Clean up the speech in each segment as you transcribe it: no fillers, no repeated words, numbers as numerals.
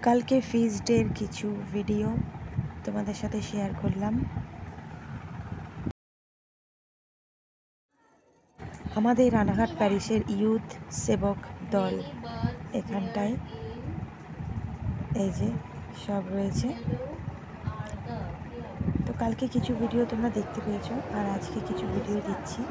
কালকে ফিস্ট ডের কিছু ভিডিও তোমাদের সাথে শেয়ার করলাম। আমাদের রানাঘাট প্যারিসের ইউথ সেবক দল এখানটায় এই যে সব রয়েছে। তো কালকে কিছু ভিডিও তোমরা দেখতে পেয়েছো, আর আজকে কিছু ভিডিও দিচ্ছি।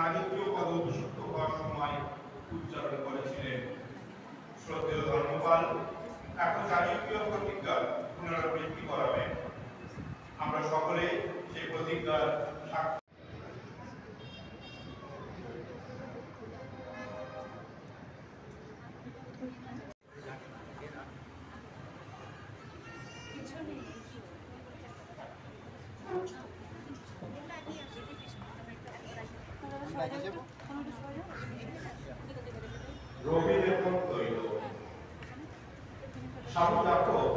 রাজকীয় পদ অভিষিক্ত হওয়ার সময় উচ্চারণ করেছিলেন। শ্রদ্ধেয় ধর্মপাল এখন রাজকীয় প্রতিজ্ঞার পুনরাবৃত্তি করাবেন। আমরা সকলে সেই প্রতিজ্ঞার সাক্ষী। রবিলেখন তৈল স্বামী জাফর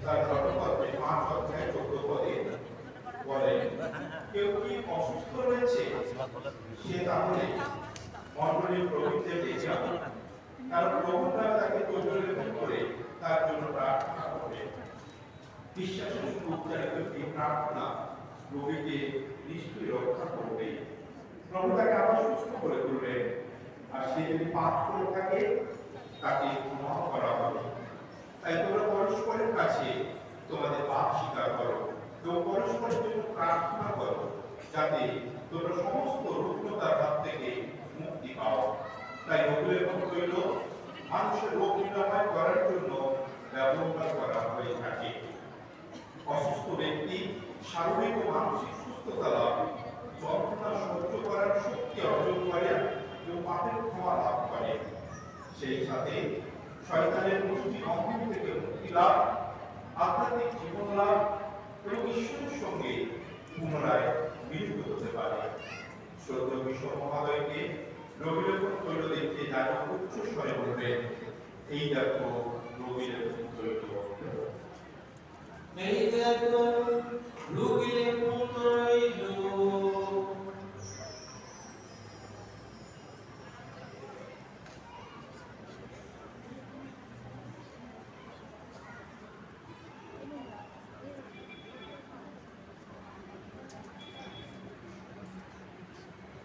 তার ধর্মপত্রে 5 অধ্যায় 14 পদে বলেন, কেউ কি অসুস্থ রয়েছে সে তাহলে মণ্ডলীর প্রভুত্বে ডেকে আনুন, কারণ প্রভুরা তাকে তৈললেপন করে তার জন্য প্রার্থনা করবে। বিশ্বাসের সঙ্গে উচ্চারিত এই প্রার্থনা রোগীকে নিশ্চয়ই রক্ষা করবে। প্রভু তাকে আবার সুস্থ করে তুলবেন, আর সে যদি পাপ করে থাকে তাকে ক্ষমা করা হবে। তাই তোমরা পরস্পরের কাছে তোমাদের পাপ স্বীকার করো এবং পরস্পরের জন্য প্রার্থনা করো, যাতে তোমরা সমস্ত রুগ্নতার হাত থেকে মুক্তি পাও। তাই রবিলেখন তৈল মানুষের রোগ নিরাময় করার জন্য ব্যবহার করা হয়ে থাকে। অসুস্থ ব্যক্তি শারীরিক ও মানসিক সুস্থতা লাভ, যন্ত্রণা সহ্য করার শক্তি অর্জন করে এবং পাপের ক্ষমা লাভ করে। সেই সাথে শয়তানের মুষ্টি অহং থেকে মুক্তি লাভ, আধ্যাত্মিক জীবন লাভ এবং ঈশ্বরের সঙ্গে পুনরায় মিলিত হতে পারে। শ্রদ্ধেয় বিশ্ব মহাদয়কে রবিলেখন তৈল দেখতে যারা উচ্চ স্বরে বলবেন, এই দেখো রবিলেখন তৈল। এই দেখো রবিলেখন তৈল।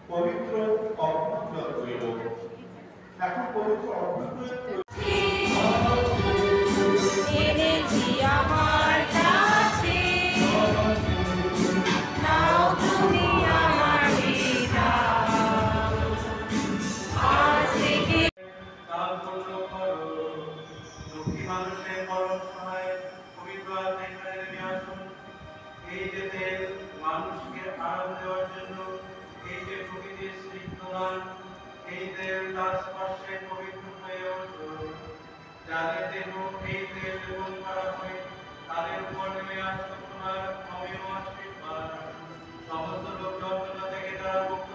পবিত্র অভ্যন্তর তৈল। এখন পবিত্র অভ্যন্তর তৈল এনেছি আমার কাছে, নাও তুমি আমার বিধান। আজ থেকে দান পূর্ণ করো। দুঃখী মানুষের মরণ সহায় পবিত্র আত্মায় নিয়ে আসুন। এই যে তেল মানুষকে আরাম দেওয়ার জন্য, এই যে প্রকৃতির স্নিগ্ধমান, এই তেল তার স্পর্শে পবিত্র হয়ে ওঠো। যাদের দেহ এই তেল লেপন করা হয় তাদের উপর নেমে আসো তোমার অমীয় আশীর্বাদ। সমস্ত রোগ যন্ত্রণা থেকে তারা মুক্ত